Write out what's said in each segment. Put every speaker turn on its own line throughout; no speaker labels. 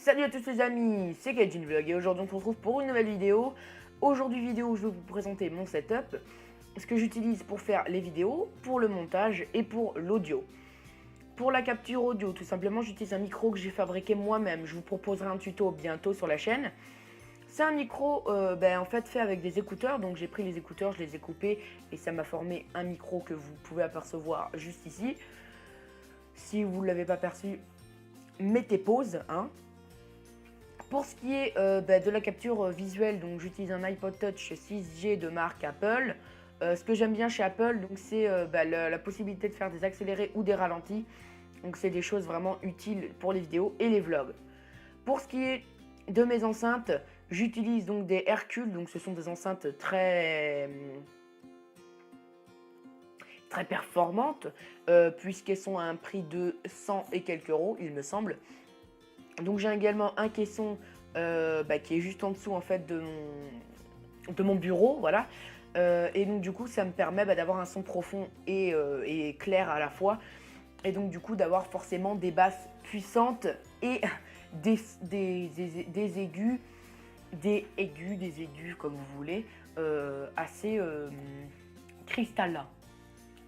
Salut à tous les amis, c'est Gaijin Vlog et aujourd'hui on se retrouve pour une nouvelle vidéo. Aujourd'hui je vais vous présenter mon setup, ce que j'utilise pour faire les vidéos, pour le montage et pour l'audio. Pour la capture audio, tout simplement j'utilise un micro que j'ai fabriqué moi-même. Je vous proposerai un tuto bientôt sur la chaîne. C'est un micro en fait fait avec des écouteurs, donc j'ai pris les écouteurs, je les ai coupés et ça m'a formé un micro que vous pouvez apercevoir juste ici. Si vous ne l'avez pas perçu, mettez pause, hein. Pour ce qui est de la capture visuelle, donc j'utilise un iPod Touch 6G de marque Apple. Ce que j'aime bien chez Apple, donc c'est la possibilité de faire des accélérés ou des ralentis. Donc c'est des choses vraiment utiles pour les vidéos et les vlogs. Pour ce qui est de mes enceintes, j'utilise donc des Hercule, donc ce sont des enceintes très performantes, puisqu'elles sont à un prix de 100 et quelques euros, il me semble. Donc j'ai également un caisson qui est juste en dessous en fait de mon bureau, voilà. Et donc du coup ça me permet d'avoir un son profond et clair à la fois. Et donc du coup d'avoir forcément des basses puissantes et des aigus, comme vous voulez, assez cristallins.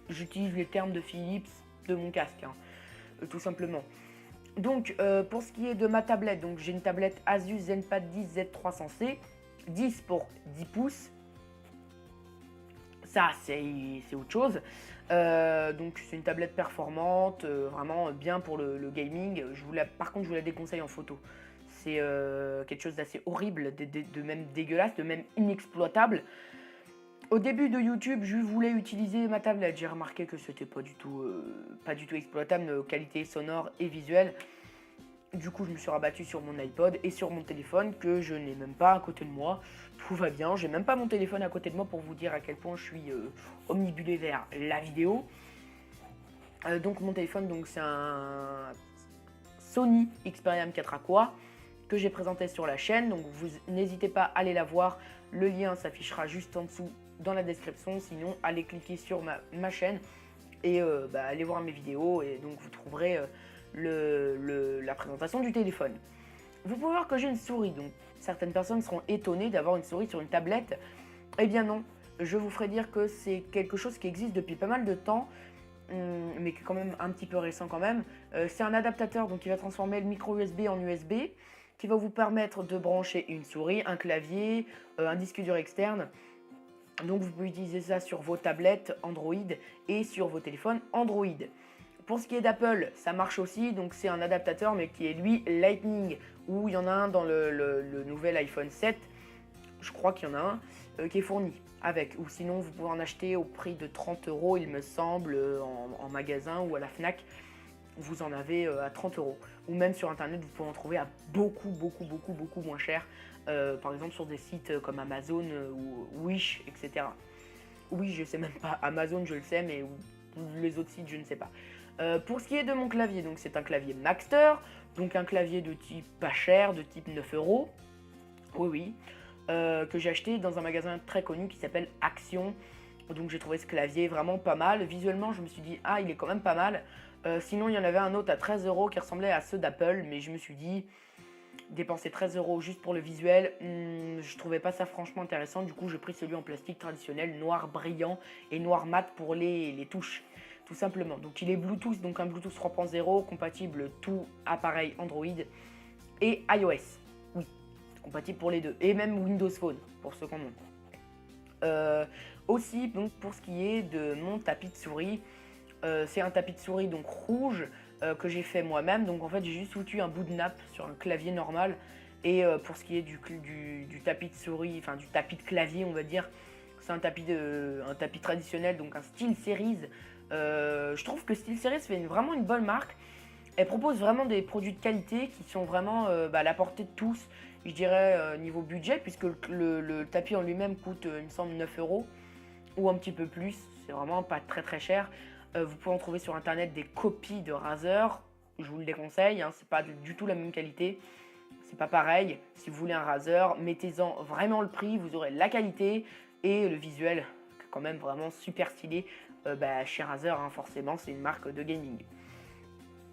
J'utilise les termes de Philips de mon casque, hein, tout simplement. Donc pour ce qui est de ma tablette, donc j'ai une tablette Asus ZenPad 10 Z300C, 10 pour 10 pouces. Ça c'est autre chose. Donc c'est une tablette performante, vraiment bien pour le gaming. Par contre je vous la déconseille en photo. C'est quelque chose d'assez horrible, de même dégueulasse, de même inexploitable. Au début de YouTube, je voulais utiliser ma tablette. J'ai remarqué que c'était pas du tout exploitable, qualité sonore et visuelle. Du coup, je me suis rabattu sur mon iPod et sur mon téléphone que je n'ai même pas à côté de moi. Tout va bien, j'ai même pas mon téléphone à côté de moi pour vous dire à quel point je suis omnibulé vers la vidéo. Donc mon téléphone, c'est un Sony Xperia M4 Aqua que j'ai présenté sur la chaîne. Donc vous n'hésitez pas à aller la voir. Le lien s'affichera juste en dessous dans la description. Sinon, allez cliquer sur ma chaîne et allez voir mes vidéos. Et donc vous trouverez la présentation du téléphone. Vous pouvez voir que j'ai une souris. Donc certaines personnes seront étonnées d'avoir une souris sur une tablette. Eh bien non, je vous ferai dire que c'est quelque chose qui existe depuis pas mal de temps, mais qui est quand même un petit peu récent quand même. C'est un adaptateur donc qui va transformer le micro USB en USB, qui va vous permettre de brancher une souris, un clavier, un disque dur externe. Donc vous pouvez utiliser ça sur vos tablettes Android et sur vos téléphones Android. Pour ce qui est d'Apple, ça marche aussi, donc c'est un adaptateur mais qui est lui Lightning, où il y en a un dans le nouvel iPhone 7, je crois qu'il y en a un, qui est fourni avec, ou sinon vous pouvez en acheter au prix de 30 euros il me semble, en magasin ou à la Fnac, vous en avez à 30 euros. Ou même sur internet vous pouvez en trouver à beaucoup moins cher, par exemple sur des sites comme Amazon ou Wish, etc. Oui, je sais même pas, Amazon je le sais, mais les autres sites je ne sais pas. Pour ce qui est de mon clavier, donc c'est un clavier Maxter, donc un clavier de type pas cher, de type 9 euros. Oui, que j'ai acheté dans un magasin très connu qui s'appelle Action. Donc j'ai trouvé ce clavier vraiment pas mal. Visuellement, je me suis dit, ah, il est quand même pas mal. Sinon, il y en avait un autre à 13 euros qui ressemblait à ceux d'Apple, mais je me suis dit, dépenser 13 euros juste pour le visuel, je trouvais pas ça franchement intéressant. Du coup, j'ai pris celui en plastique traditionnel, noir brillant et noir mat pour les touches, tout simplement. Donc il est Bluetooth, donc un Bluetooth 3.0, compatible tout appareil Android et iOS. Oui, compatible pour les deux. Et même Windows Phone, pour ceux qu'on ont. Aussi, donc, pour ce qui est de mon tapis de souris, c'est un tapis de souris donc rouge que j'ai fait moi-même. Donc en fait, j'ai juste foutu un bout de nappe sur un clavier normal. Et pour ce qui est du tapis de souris, enfin du tapis de clavier, on va dire, c'est un tapis traditionnel, donc un SteelSeries. Je trouve que SteelSeries fait vraiment une bonne marque. Elle propose vraiment des produits de qualité qui sont vraiment à la portée de tous, je dirais niveau budget, puisque le tapis en lui-même coûte, il me semble, 9 euros ou un petit peu plus. C'est vraiment pas très cher. Vous pouvez en trouver sur internet des copies de Razer. Je vous le déconseille, hein, c'est pas du tout la même qualité. C'est pas pareil. Si vous voulez un Razer, mettez-en vraiment le prix, vous aurez la qualité et le visuel, quand même vraiment super stylé. Chez Razer, hein, forcément, c'est une marque de gaming.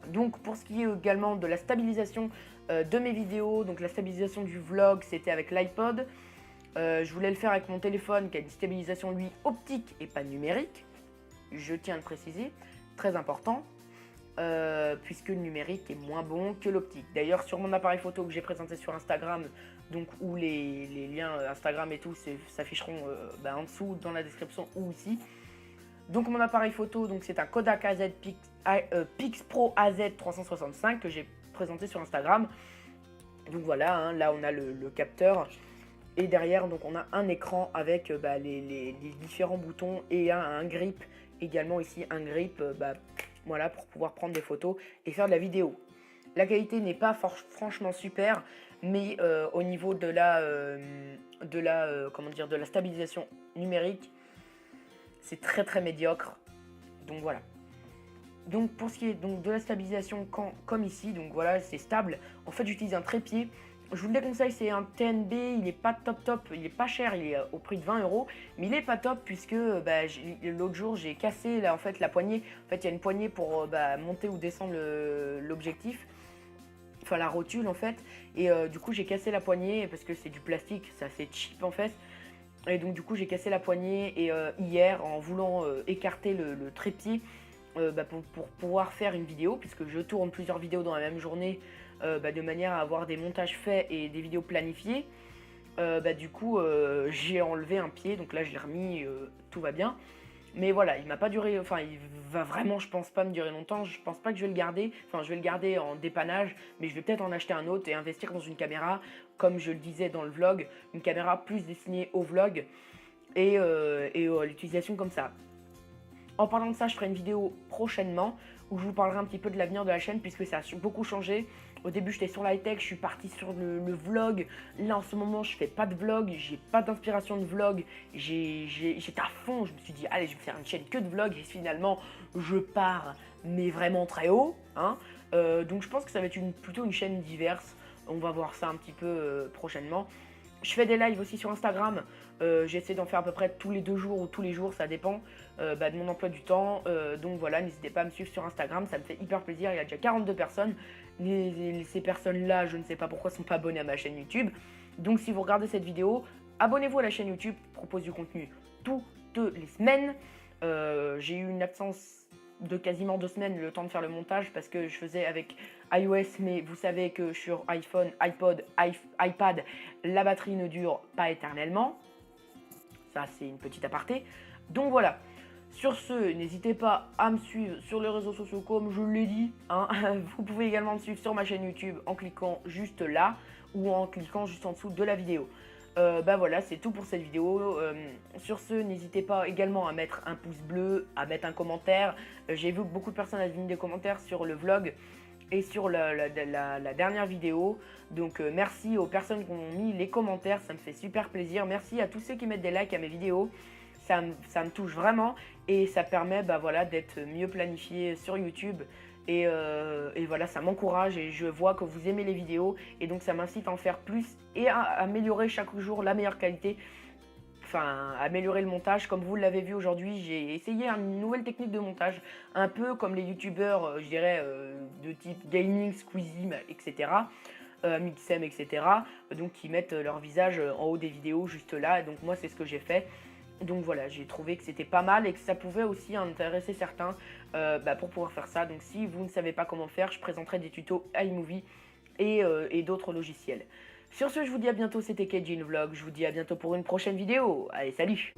Donc pour ce qui est également de la stabilisation de mes vidéos. Donc la stabilisation du vlog, c'était avec l'iPod. Je voulais le faire avec mon téléphone qui a une stabilisation, lui, optique et pas numérique. Je tiens à le préciser, très important. Puisque le numérique est moins bon que l'optique. D'ailleurs, sur mon appareil photo que j'ai présenté sur Instagram, donc où les liens Instagram et tout s'afficheront en dessous dans la description ou ici. Donc mon appareil photo, donc c'est un Kodak Pix Pro AZ365 que j'ai présenté sur Instagram. Donc voilà, hein, là on a le capteur et derrière donc on a un écran avec les différents boutons et un grip également ici, un grip voilà, pour pouvoir prendre des photos et faire de la vidéo. La qualité n'est pas franchement super, mais au niveau de la stabilisation numérique, c'est très très médiocre. Donc voilà. Donc pour ce qui est donc de la stabilisation, comme ici, donc voilà, c'est stable. En fait, j'utilise un trépied. Je vous le déconseille, c'est un TNB, il n'est pas top, il est pas cher, il est au prix de 20 €, mais il n'est pas top puisque l'autre jour j'ai cassé la poignée. En fait, il y a une poignée pour monter ou descendre l'objectif, enfin la rotule en fait, et du coup j'ai cassé la poignée parce que c'est du plastique, c'est assez cheap en fait. Et donc du coup j'ai cassé la poignée et hier en voulant écarter le trépied pour pouvoir faire une vidéo, puisque je tourne plusieurs vidéos dans la même journée de manière à avoir des montages faits et des vidéos planifiées. Du coup j'ai enlevé un pied, donc là je l'ai remis, tout va bien. Mais voilà, il m'a pas duré, enfin il va vraiment, je pense pas me durer longtemps, je pense pas que je vais le garder, enfin je vais le garder en dépannage, mais je vais peut-être en acheter un autre et investir dans une caméra, comme je le disais dans le vlog, une caméra plus destinée au vlog et à l'utilisation comme ça. En parlant de ça, je ferai une vidéo prochainement où je vous parlerai un petit peu de l'avenir de la chaîne puisque ça a beaucoup changé. Au début, j'étais sur l'high-tech, je suis partie sur le vlog. Là, en ce moment, je fais pas de vlog, j'ai pas d'inspiration de vlog. J'étais à fond, je me suis dit, allez, je vais faire une chaîne que de vlog et finalement, je pars, mais vraiment très haut. Hein. Donc, je pense que ça va être plutôt une chaîne diverse. On va voir ça un petit peu prochainement. Je fais des lives aussi sur Instagram. J'essaie d'en faire à peu près tous les 2 jours ou tous les jours, ça dépend de mon emploi du temps. Donc voilà, n'hésitez pas à me suivre sur Instagram, ça me fait hyper plaisir. Il y a déjà 42 personnes. Ces personnes-là, je ne sais pas pourquoi, ne sont pas abonnées à ma chaîne YouTube. Donc si vous regardez cette vidéo, abonnez-vous à la chaîne YouTube, je propose du contenu toutes les semaines. J'ai eu une absence de quasiment 2 semaines, le temps de faire le montage parce que je faisais avec iOS, mais vous savez que sur iPhone, iPod, iPad, la batterie ne dure pas éternellement. Ça, c'est une petite aparté. Donc voilà. Sur ce, n'hésitez pas à me suivre sur les réseaux sociaux comme je l'ai dit. Hein. Vous pouvez également me suivre sur ma chaîne YouTube en cliquant juste là ou en cliquant juste en dessous de la vidéo. Voilà, c'est tout pour cette vidéo. Sur ce, n'hésitez pas également à mettre un pouce bleu, à mettre un commentaire. J'ai vu que beaucoup de personnes avaient mis des commentaires sur le vlog et sur la dernière vidéo. Donc merci aux personnes qui ont mis les commentaires, ça me fait super plaisir. Merci à tous ceux qui mettent des likes à mes vidéos. Ça me touche vraiment et ça permet d'être mieux planifié sur YouTube. Et voilà, ça m'encourage et je vois que vous aimez les vidéos et donc ça m'incite à en faire plus et à améliorer chaque jour la meilleure qualité. Enfin, améliorer le montage. Comme vous l'avez vu aujourd'hui, j'ai essayé une nouvelle technique de montage, un peu comme les youtubeurs, je dirais, de type gaming, Squeezie, etc., Mixem, etc., donc qui mettent leur visage en haut des vidéos, juste là. Donc moi, c'est ce que j'ai fait. Donc voilà, j'ai trouvé que c'était pas mal et que ça pouvait aussi intéresser certains pour pouvoir faire ça. Donc si vous ne savez pas comment faire, je présenterai des tutos iMovie et d'autres logiciels. Sur ce, je vous dis à bientôt, c'était KJ Vlog. Je vous dis à bientôt pour une prochaine vidéo. Allez, salut!